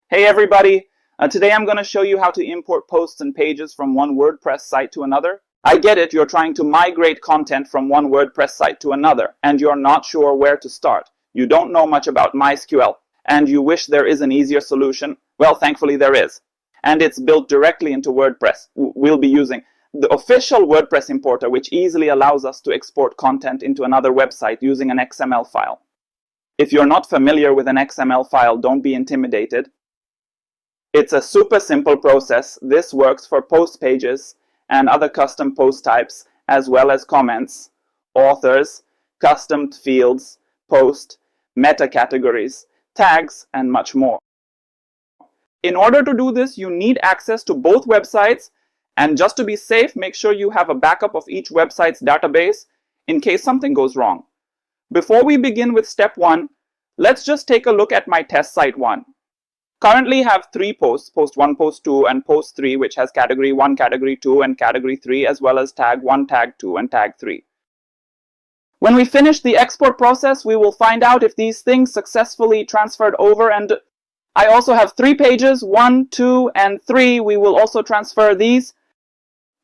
Hey everybody! Today I'm going to show you how to import posts and pages from one WordPress site to another. I get it, you're trying to migrate content from one WordPress site to another, and you're not sure where to start. You don't know much about MySQL, and you wish there is an easier solution. Well, thankfully there is. And it's built directly into WordPress. We'll be using the official WordPress importer, which easily allows us to export content into another website using an XML file. If you're not familiar with an XML file, don't be intimidated. It's a super simple process. This works for post pages and other custom post types, as well as comments, authors, custom fields, post, meta categories, tags, and much more. In order to do this, you need access to both websites, and just to be safe, make sure you have a backup of each website's database in case something goes wrong. Before we begin with step 1, let's just take a look at my test site 1. Currently have 3 posts, post 1, post 2, and post 3, which has category 1, category 2, and category 3, as well as tag 1, tag 2, and tag 3. When we finish the export process, we will find out if these things successfully transferred over, and I also have 3 pages, 1, 2, and 3. We will also transfer these.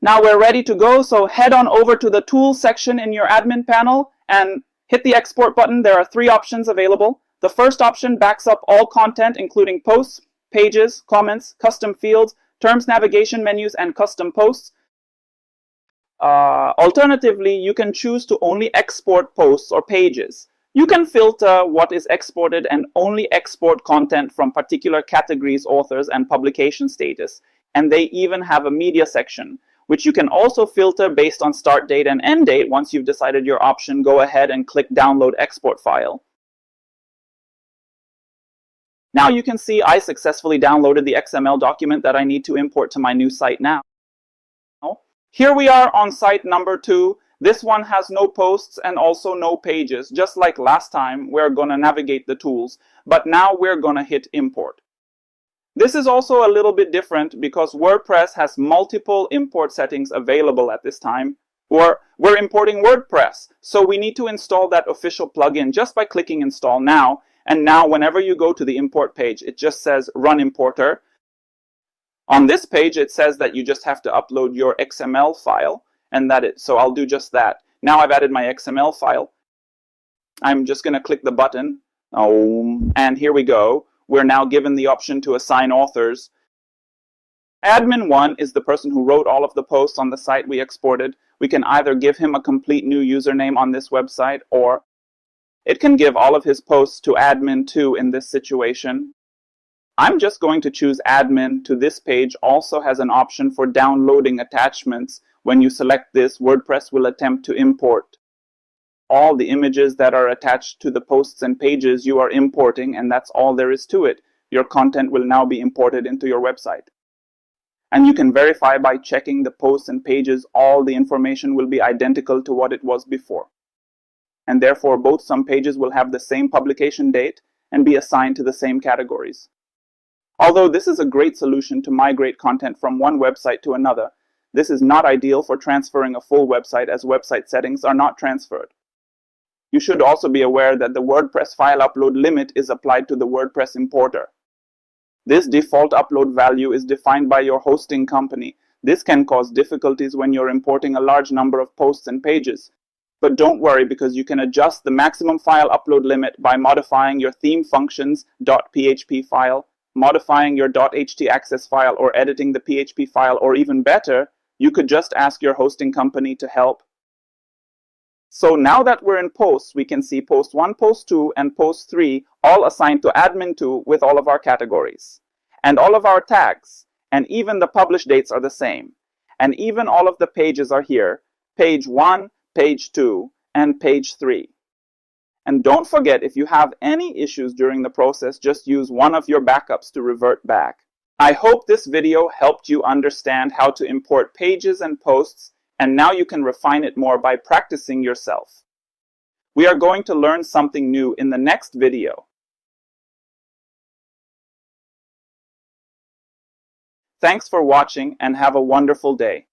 Now we're ready to go, so head on over to the Tools section in your admin panel and hit the Export button. There are 3 options available. The first option backs up all content, including posts, pages, comments, custom fields, terms navigation menus, and custom posts. Alternatively, you can choose to only export posts or pages. You can filter what is exported and only export content from particular categories, authors, and publication status. And they even have a media section, which you can also filter based on start date and end date. Once you've decided your option, go ahead and click Download Export File. Now you can see I successfully downloaded the XML document that I need to import to my new site now. Here we are on site number 2. This one has no posts and also no pages. Just like last time, we're going to navigate the tools, but now we're going to hit import. This is also a little bit different because WordPress has multiple import settings available at this time. We're importing WordPress, so we need to install that official plugin just by clicking Install Now. And now whenever you go to the import page, it just says Run Importer. On this page, it says that you just have to upload your XML file, and so I'll do just that. Now I've added my XML file. I'm just going to click the button, and here we go. We're now given the option to assign authors. Admin 1 is the person who wrote all of the posts on the site we exported. We can either give him a complete new username on this website, or it can give all of his posts to admin 2 in this situation. I'm just going to choose admin 2. This page also has an option for downloading attachments. When you select this, WordPress will attempt to import all the images that are attached to the posts and pages you are importing, and that's all there is to it. Your content will now be imported into your website. And you can verify by checking the posts and pages. All the information will be identical to what it was before. And therefore both some pages will have the same publication date and be assigned to the same categories. Although this is a great solution to migrate content from one website to another, this is not ideal for transferring a full website, as website settings are not transferred. You should also be aware that the WordPress file upload limit is applied to the WordPress importer. This default upload value is defined by your hosting company. This can cause difficulties when you're importing a large number of posts and pages. But don't worry, because you can adjust the maximum file upload limit by modifying your theme functions .php file, modifying your .htaccess file, or editing the PHP file, or even better, you could just ask your hosting company to help. So now that we're in posts, we can see post 1, post 2, and post 3 all assigned to admin 2 with all of our categories. And all of our tags, and even the publish dates are the same. And even all of the pages are here. Page 1, page 2, and page 3. And don't forget, if you have any issues during the process, just use one of your backups to revert back. I hope this video helped you understand how to import pages and posts, and now you can refine it more by practicing yourself. We are going to learn something new in the next video. Thanks for watching and have a wonderful day.